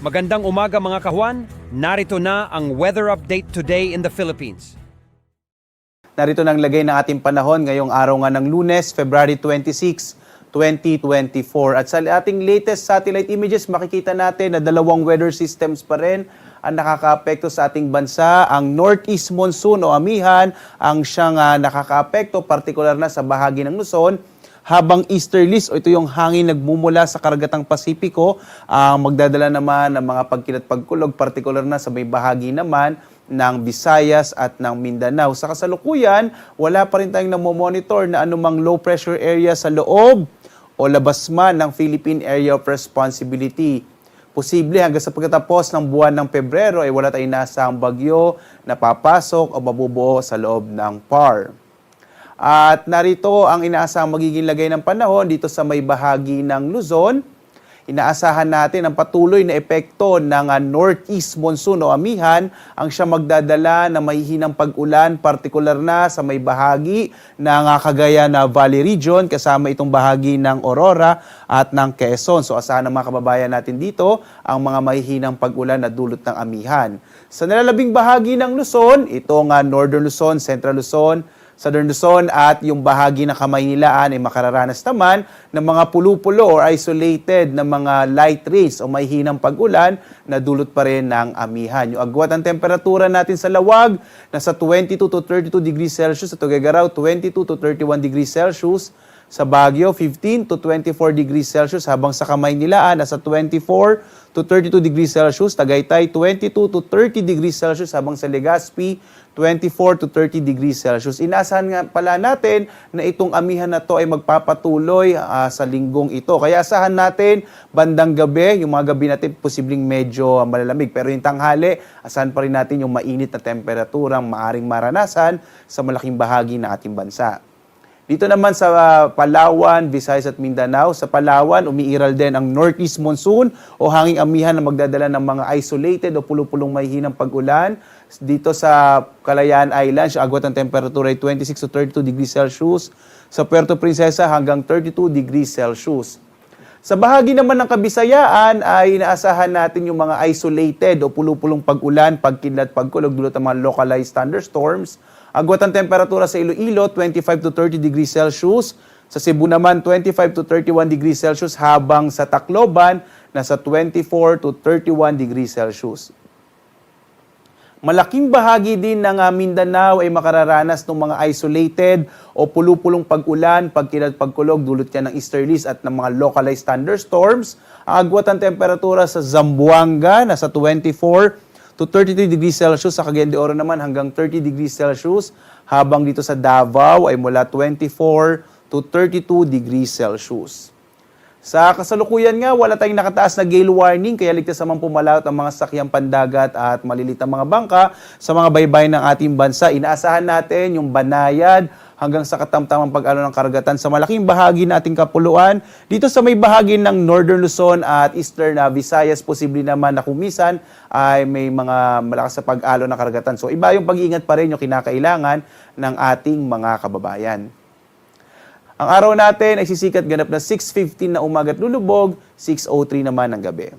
Magandang umaga mga kahuan, narito na ang weather update today in the Philippines. Narito na ang lagay ng ating panahon ngayong araw nga ng Lunes, February 26, 2024. At sa ating latest satellite images, makikita natin na dalawang weather systems pa rin ang nakakaapekto sa ating bansa. Ang northeast monsoon o amihan ang siyang nakakaapekto, partikular na sa bahagi ng Luzon, habang easterlies o ito yung hangin nagmumula sa karagatang Pasipiko ang magdadala naman ng mga pagkilat-pagkulog, partikular na sa may bahagi naman ng Visayas at ng Mindanao. Sa kasalukuyan, wala pa rin tayong namomonitor na anumang low pressure area sa loob o labas man ng Philippine Area of Responsibility. Posible hanggang sa pagkatapos ng buwan ng Pebrero ay wala tayong nasang bagyo na papasok o mabubuo sa loob ng PAR. At narito ang inaasahang magiging lagay ng panahon dito sa may bahagi ng Luzon. Inaasahan natin ang patuloy na epekto ng northeast monsoon o amihan ang siya magdadala ng mahihinang pag-ulan, partikular na sa may bahagi ng Cagayan Valley Region, kasama itong bahagi ng Aurora at ng Quezon. So asahan ng mga kababayan natin dito ang mga mahihinang pag-ulan na dulot ng amihan. Sa nalalabing bahagi ng Luzon, itong Northern Luzon, Central Luzon, Southern Luzon at yung bahagi ng Kamaynilaan ay makararanas naman ng mga pulu-pulo or isolated na mga light rains o may hinang pag-ulan na dulot pa rin ng amihan. Yung agwat ng temperatura natin sa Lawag, nasa 22 to 32 degrees Celsius, sa Tuguegarao 22 to 31 degrees Celsius, sa Baguio 15 to 24 degrees Celsius, habang sa Kamaynilaan nasa 24 to 32 degrees Celsius, Tagaytay 22 to 30 degrees Celsius, habang sa Legazpi 24 to 30 degrees Celsius. Inaasahan nga pala natin na itong amihan na to ay magpapatuloy sa linggong ito. Kaya asahan natin bandang gabi, yung mga gabi natin posibleng medyo malalamig. Pero yung tanghali, asahan pa rin natin yung mainit na temperaturang maaring maranasan sa malaking bahagi ng ating bansa. Dito naman sa Palawan, Visayas at Mindanao, sa Palawan, umiiral din ang northeast monsoon o hanging amihan na magdadala ng mga isolated o pulupulong mahihinang pag-ulan. Dito sa Kalayaan Island, siya agwat ng temperatura ay 26 to 32 degrees Celsius. Sa Puerto Princesa hanggang 32 degrees Celsius. Sa bahagi naman ng Kabisayaan ay inaasahan natin yung mga isolated o pulupulong pag-ulan, pagkidlat, pagkulog dulot ng mga localized thunderstorms. Agwat ang temperatura sa Iloilo, 25 to 30 degrees Celsius. Sa Cebu naman, 25 to 31 degrees Celsius, habang sa Tacloban, nasa 24 to 31 degrees Celsius. Malaking bahagi din ng Mindanao ay makararanas ng mga isolated o pulupulong pag-ulan, pagkidlat, pagkulog, dulot yan ng easterlies at ng mga localized thunderstorms. Ang agwat ang temperatura sa Zamboanga, nasa 24 to 33 degrees Celsius, sa Cagayan de Oro naman hanggang 30 degrees Celsius, habang dito sa Davao ay mula 24 to 32 degrees Celsius. Sa kasalukuyan nga, wala tayong nakataas na gale warning, kaya ligtas naman pumalawat ang mga sakyang pandagat at malilit na mga bangka sa mga baybayin ng ating bansa. Inaasahan natin yung Banayad hanggang sa katamtamang pag-alo ng karagatan sa malaking bahagi ng ating kapuluan. Dito sa may bahagi ng Northern Luzon at Eastern Visayas, posible naman na kumisan ay may mga malakas sa pag-alo ng karagatan. So iba yung pag-iingat pa rin yung kinakailangan ng ating mga kababayan. Ang araw natin ay sisikat ganap na 6:15 na umaga at lulubog, 6:03 naman ng gabi.